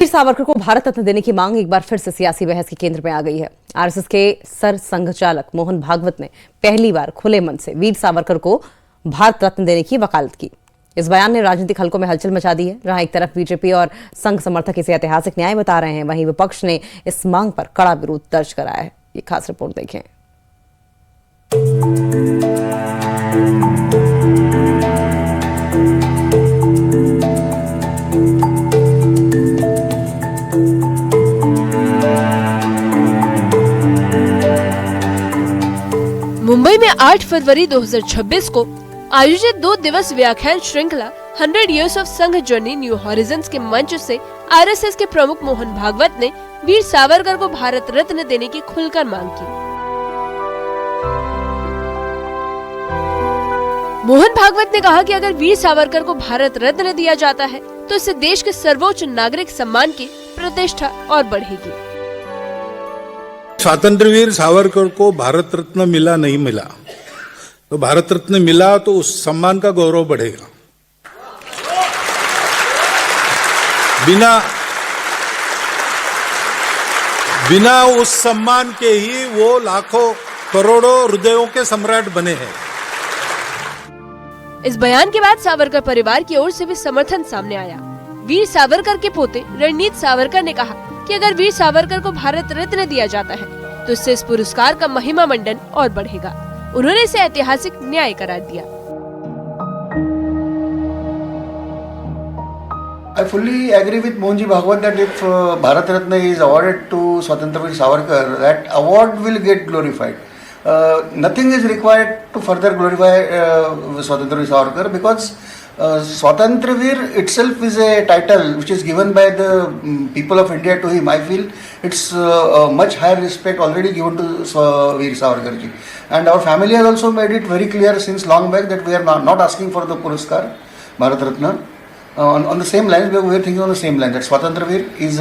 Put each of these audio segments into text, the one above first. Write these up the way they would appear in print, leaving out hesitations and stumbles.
वीर सावरकर को भारत रत्न देने की मांग एक बार फिर से सियासी बहस के केंद्र में आ गई है। आरएसएस के सर संघचालक मोहन भागवत ने पहली बार खुले मन से वीर सावरकर को भारत रत्न देने की वकालत की। इस बयान ने राजनीतिक हलकों में हलचल मचा दी है। जहां एक तरफ बीजेपी और संघ समर्थक इसे ऐतिहासिक न्याय बता रहे हैं, वहीं विपक्ष ने इस मांग पर कड़ा विरोध दर्ज कराया है। ये खास रिपोर्ट देखें। मुंबई में 8 फरवरी 2026 को आयोजित 2 दिवस व्याख्यान श्रृंखला 100 Years of संघ जर्नी न्यू हॉरिजन्स के मंच से आरएसएस के प्रमुख मोहन भागवत ने वीर सावरकर को भारत रत्न देने की खुलकर मांग की। मोहन भागवत ने कहा कि अगर वीर सावरकर को भारत रत्न दिया जाता है तो इससे देश के सर्वोच्च नागरिक सम्मान की प्रतिष्ठा और बढ़ेगी। स्वातंत्र्य वीर सावरकर को भारत रत्न मिला नहीं मिला, तो भारत रत्न मिला तो उस सम्मान का गौरव बढ़ेगा। बिना उस सम्मान के ही वो लाखों करोड़ों हृदयों के सम्राट बने हैं। इस बयान के बाद सावरकर परिवार की ओर से भी समर्थन सामने आया। वीर सावरकर के पोते रणजीत सावरकर ने कहा कि अगर वीर सावरकर को भारत रत्न दिया जाता है तो इससे इस पुरस्कार का महिमा मंडन और बढ़ेगा। उन्होंने इसे ऐतिहासिक न्याय करार दिया। I fully agree with Mohanji Bhagwat that if Bharat Ratna is awarded to Swatantraveer Savarkar, that award will get glorified. Nothing is required to further glorify Swatantraveer Savarkar because Swatantraveer itself is a title which is given by the people of India to him. I feel it's much higher respect already given to Veer Savarkar ji. And our family has also made it very clear since long back that we are not asking for the Puraskar, Bharat Ratna. On the same lines, we are thinking on the same line that Swatantraveer is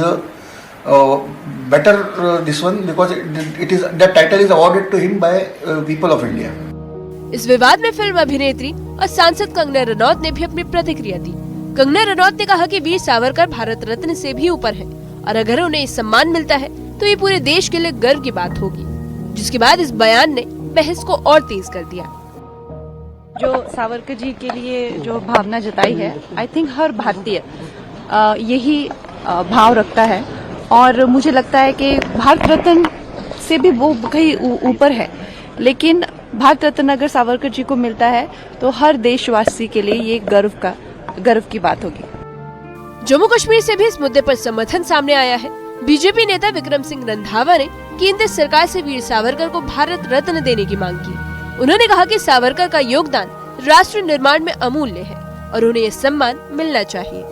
better this one because it is that title is awarded to him by people of India. इस विवाद में film अभिनेत्री और सांसद कंगना रनौत ने भी अपनी प्रतिक्रिया दी। कंगना रनौत ने कहा कि वीर सावरकर भारत रत्न से भी ऊपर है और अगर उन्हें इस सम्मान मिलता है तो ये पूरे देश के लिए गर्व की बात होगी। जिसके बाद इस बयान ने बहस को और तेज कर दिया। जो सावरकर जी के लिए जो भावना जताई है, आई थिंक हर भारतीय यही भाव रखता है और मुझे लगता है कि भारत रत्न से भी वो कहीं ऊपर है, लेकिन भारत रत्न अगर सावरकर जी को मिलता है तो हर देशवासी के लिए ये गर्व की बात होगी। जम्मू कश्मीर से भी इस मुद्दे पर समर्थन सामने आया है। बीजेपी नेता विक्रम सिंह रंधावा ने केंद्र सरकार से वीर सावरकर को भारत रत्न देने की मांग की। उन्होंने कहा कि सावरकर का योगदान राष्ट्र निर्माण में अमूल्य है और उन्हें यह सम्मान मिलना चाहिए।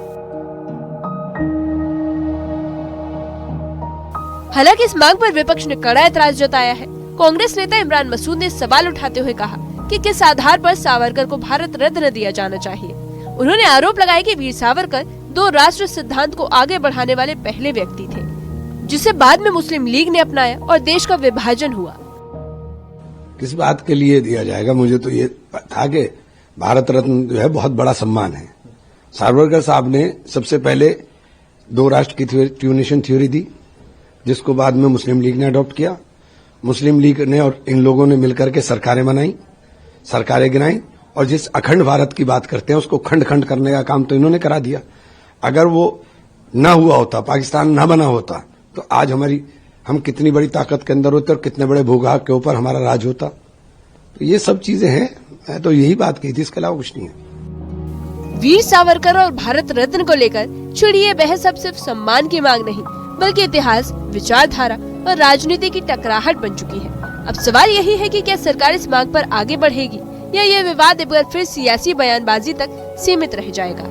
हालांकि इस मांग पर विपक्ष ने कड़ा ऐतराज जताया है। कांग्रेस नेता इमरान मसूद ने सवाल उठाते हुए कहा कि किस आधार पर सावरकर को भारत रत्न दिया जाना चाहिए। उन्होंने आरोप लगाया कि वीर सावरकर 2 राष्ट्र सिद्धांत को आगे बढ़ाने वाले पहले व्यक्ति थे, जिसे बाद में मुस्लिम लीग ने अपनाया और देश का विभाजन हुआ। किस बात के लिए दिया जाएगा, मुझे तो ये था कि भारत रत्न जो है बहुत बड़ा सम्मान है। सावरकर साहब ने सबसे पहले 2 राष्ट्र की टू नेशन थ्योरी दी, जिसको बाद में मुस्लिम लीग ने अडॉप्ट किया। मुस्लिम लीग ने और इन लोगों ने मिलकर के सरकारें बनाई, सरकारें गिनाई और जिस अखंड भारत की बात करते हैं उसको खंड खंड करने का काम तो इन्होंने करा दिया। अगर वो ना हुआ होता, पाकिस्तान ना बना होता, तो आज हम कितनी बड़ी ताकत के अंदर होते और कितने बड़े भूभाग के ऊपर हमारा राज होता। तो ये सब चीजें हैं। मैं तो यही बात कही थी, इसके अलावा कुछ नहीं है। वीर सावरकर और भारत रत्न को लेकर छिड़ी ये बहस अब सिर्फ सम्मान की मांग नहीं, बल्कि इतिहास, विचारधारा और राजनीति की टकराहट बन चुकी है। अब सवाल यही है कि क्या सरकार इस मांग पर आगे बढ़ेगी या ये विवाद एक बार फिर सियासी बयानबाजी तक सीमित रह जाएगा।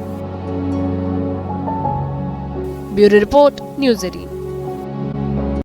Bureau report, news 18।